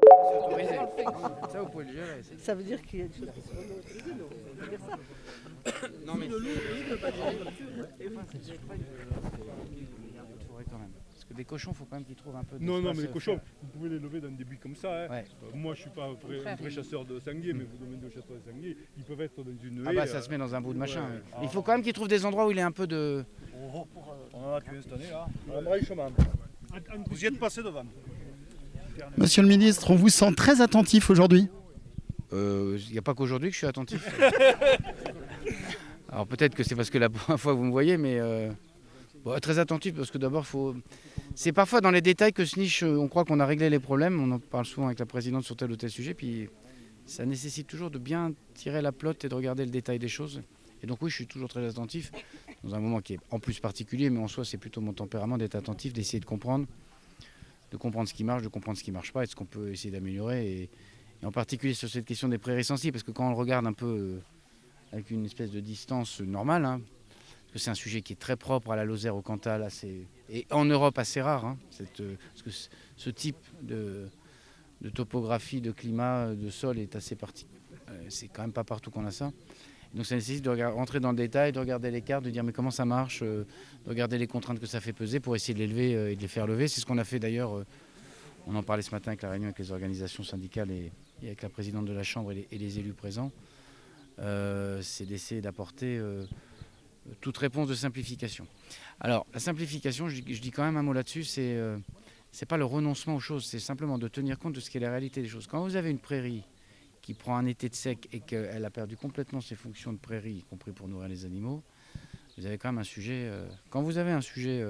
C'est autorisé. Ça, vous pouvez le gérer. Ça veut dire qu'il y a des choses qui sont non autorisées, non, on peut pas dire ça. Non, mais Le loup, il ne peut pas gérer comme tu veux. quand même. Parce que des cochons, il faut quand même qu'ils trouvent un peu de. Non, mais les cochons, vous pouvez les lever dans des buis comme ça. Hein. Ouais. Moi, je ne suis pas un vrai chasseur de sangliers, mais vous demandez aux chasseurs de sangliers, ils peuvent être dans une haie. Ah bah ça se met dans un bout de machin. ouais. Mais il faut quand même qu'ils trouvent des endroits où il y a un peu de. On en a tué cette année là. Vous y êtes passé devant. Monsieur le ministre, on vous sent très attentif aujourd'hui. Il n'y a pas qu'aujourd'hui que je suis attentif. Alors peut-être que c'est parce que la première fois que vous me voyez, mais très attentif parce que d'abord, c'est parfois dans les détails que se niche, on croit qu'on a réglé les problèmes. On en parle souvent avec la présidente sur tel ou tel sujet, puis ça nécessite toujours de bien tirer la pelote et de regarder le détail des choses. Et donc oui, je suis toujours très attentif, dans un moment qui est en plus particulier, mais en soi, c'est plutôt mon tempérament d'être attentif, d'essayer de comprendre ce qui marche, de comprendre ce qui ne marche pas et ce qu'on peut essayer d'améliorer. Et en particulier sur cette question des prairies sensibles, parce que quand on le regarde un peu avec une espèce de distance normale, hein, parce que c'est un sujet qui est très propre à la Lozère, au Cantal, et en Europe assez rare, hein, parce que ce type de topographie, de climat, de sol est assez particulier. C'est quand même pas partout qu'on a ça. Donc ça nécessite de rentrer dans le détail, de regarder les cartes, de dire mais comment ça marche, de regarder les contraintes que ça fait peser pour essayer de les lever et de les faire lever. C'est ce qu'on a fait d'ailleurs, on en parlait ce matin avec la réunion avec les organisations syndicales et avec la présidente de la Chambre et les élus présents. C'est d'essayer d'apporter toute réponse de simplification. Alors la simplification, je dis quand même un mot là-dessus, c'est pas le renoncement aux choses, c'est simplement de tenir compte de ce qu'est la réalité des choses. Quand vous avez une prairie qui prend un été de sec et qu'elle a perdu complètement ses fonctions de prairie, y compris pour nourrir les animaux, vous avez quand même un sujet. Quand vous avez un sujet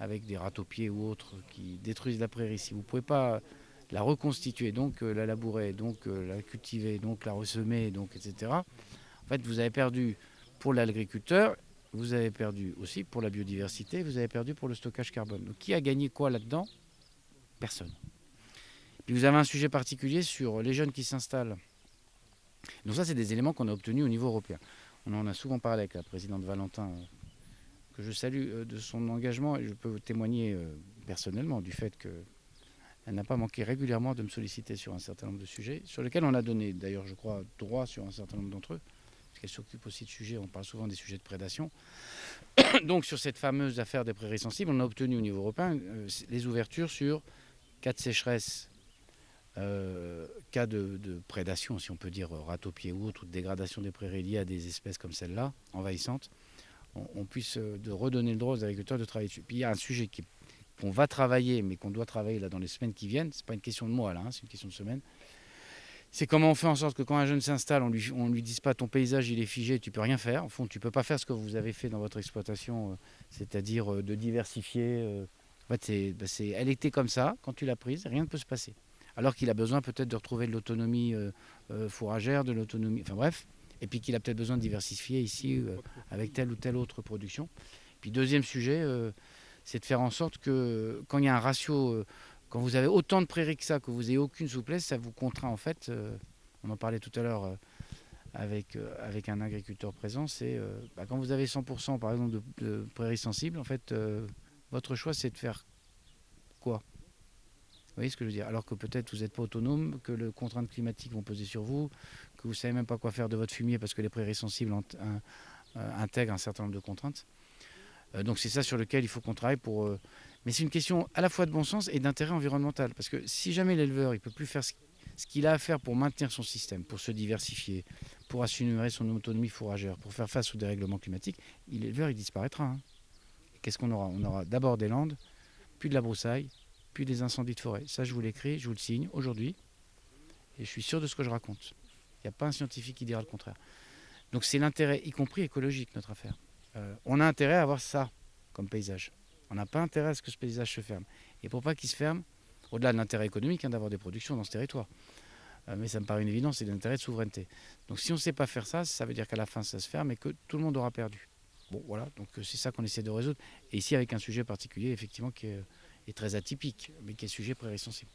avec des râteaux-pieds ou autres qui détruisent la prairie, si vous ne pouvez pas la reconstituer, donc la labourer, donc la cultiver, donc la ressemer, donc, etc., en fait, vous avez perdu pour l'agriculteur, vous avez perdu aussi pour la biodiversité, vous avez perdu pour le stockage carbone. Donc qui a gagné quoi là-dedans? Personne. Puis vous avez un sujet particulier sur les jeunes qui s'installent. Donc ça, c'est des éléments qu'on a obtenus au niveau européen. On en a souvent parlé avec la présidente Valentin, que je salue de son engagement, et je peux témoigner personnellement du fait qu'elle n'a pas manqué régulièrement de me solliciter sur un certain nombre de sujets, sur lesquels on a donné, d'ailleurs, je crois, droit sur un certain nombre d'entre eux, parce qu'elle s'occupe aussi de sujets, on parle souvent des sujets de prédation. Donc sur cette fameuse affaire des prairies sensibles, on a obtenu au niveau européen les ouvertures sur cas de sécheresse, cas de prédation, si on peut dire râteau-pied ou autre, ou de dégradation des prairies liées à des espèces comme celle-là, envahissantes, on puisse de redonner le droit aux agriculteurs de travailler dessus. Puis il y a un sujet qu'on va travailler, mais qu'on doit travailler là dans les semaines qui viennent. C'est pas une question de mois là, hein, c'est une question de semaines. C'est comment on fait en sorte que quand un jeune s'installe, on lui dise pas ton paysage il est figé, tu peux rien faire. Au fond, tu peux pas faire ce que vous avez fait dans votre exploitation, c'est-à-dire de diversifier. En fait, elle était comme ça quand tu l'as prise, rien ne peut se passer. Alors qu'il a besoin peut-être de retrouver de l'autonomie fourragère, de l'autonomie, enfin bref, et puis qu'il a peut-être besoin de diversifier ici avec telle ou telle autre production. Puis deuxième sujet, c'est de faire en sorte que quand il y a un ratio, quand vous avez autant de prairies que ça, que vous n'ayez aucune souplesse, ça vous contraint en fait, on en parlait tout à l'heure avec un agriculteur présent, c'est quand vous avez 100% par exemple de prairies sensibles, en fait, votre choix c'est de faire quoi ? Vous voyez ce que je veux dire? Alors que peut-être vous n'êtes pas autonome, que les contraintes climatiques vont peser sur vous, que vous ne savez même pas quoi faire de votre fumier parce que les prairies sensibles intègrent un certain nombre de contraintes. Donc c'est ça sur lequel il faut qu'on travaille pour... Mais c'est une question à la fois de bon sens et d'intérêt environnemental. Parce que si jamais l'éleveur ne peut plus faire ce qu'il a à faire pour maintenir son système, pour se diversifier, pour assurer son autonomie fourragère, pour faire face aux dérèglements climatiques, l'éleveur il disparaîtra. Hein. Qu'est-ce qu'on aura? On aura d'abord des landes, puis de la broussaille, puis des incendies de forêt. Ça, je vous l'écris, je vous le signe aujourd'hui, et je suis sûr de ce que je raconte. Il n'y a pas un scientifique qui dira le contraire. Donc c'est l'intérêt, y compris écologique, notre affaire. On a intérêt à avoir ça comme paysage. On n'a pas intérêt à ce que ce paysage se ferme. Et pour pas qu'il se ferme, au-delà de l'intérêt économique, d'avoir des productions dans ce territoire. Mais ça me paraît une évidence, c'est l'intérêt de souveraineté. Donc si on ne sait pas faire ça, ça veut dire qu'à la fin ça se ferme et que tout le monde aura perdu. Bon voilà, donc c'est ça qu'on essaie de résoudre. Et ici avec un sujet particulier, effectivement, qui est très atypique, mais qui est sujet prairie sensible.